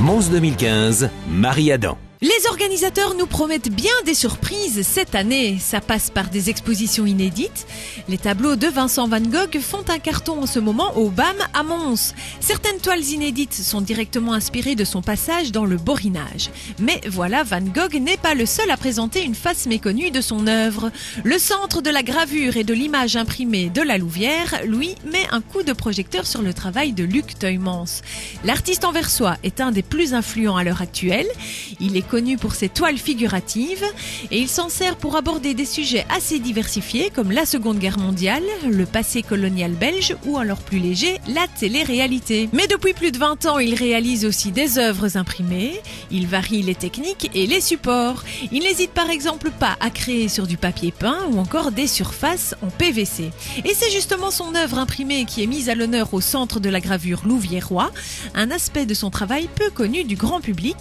Mons 2015, Marie-Adam. Les organisateurs nous promettent bien des surprises cette année. Ça passe par des expositions inédites. Les tableaux de Vincent Van Gogh font un carton en ce moment au BAM à Mons. Certaines toiles inédites sont directement inspirées de son passage dans le Borinage. Mais voilà, Van Gogh n'est pas le seul à présenter une face méconnue de son œuvre. Le Centre de la gravure et de l'image imprimée de la Louvière, lui, met un coup de projecteur sur le travail de Luc Teumans. L'artiste anversois est un des plus influents à l'heure actuelle. Il est connu pour ses toiles figuratives et il s'en sert pour aborder des sujets assez diversifiés comme la Seconde Guerre mondiale, le passé colonial belge ou alors plus léger, la télé-réalité. Mais depuis plus de 20 ans, il réalise aussi des œuvres imprimées, il varie les techniques et les supports. Il n'hésite par exemple pas à créer sur du papier peint ou encore des surfaces en PVC. Et c'est justement son œuvre imprimée qui est mise à l'honneur au Centre de la gravure louviérois, un aspect de son travail peu connu du grand public.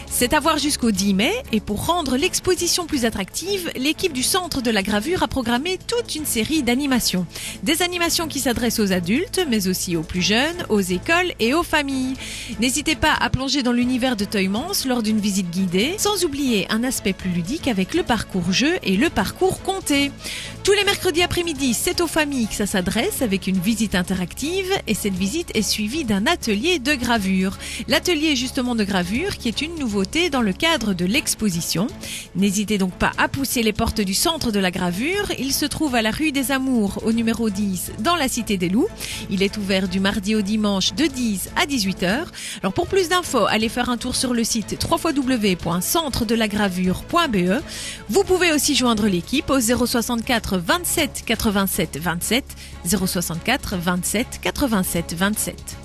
C'est à voir jusqu'au 10 mai et pour rendre l'exposition plus attractive, l'équipe du Centre de la gravure a programmé toute une série d'animations. Des animations qui s'adressent aux adultes, mais aussi aux plus jeunes, aux écoles et aux familles. N'hésitez pas à plonger dans l'univers de Teumans lors d'une visite guidée, sans oublier un aspect plus ludique avec le parcours jeu et le parcours compté. Tous les mercredis après-midi, c'est aux familles que ça s'adresse avec une visite interactive et cette visite est suivie d'un atelier de gravure. L'atelier justement de gravure qui est une nouveauté dans le cadre de l'exposition. N'hésitez donc pas à pousser les portes du Centre de la gravure. Il se trouve à la rue des Amours au numéro 10 dans la Cité des Loups. Il est ouvert du mardi au dimanche de 10 à 18h. Alors pour plus d'infos, allez faire un tour sur le site www.centredelagravure.be. Vous pouvez aussi joindre l'équipe au 064 27 87 27 064 27 87 27.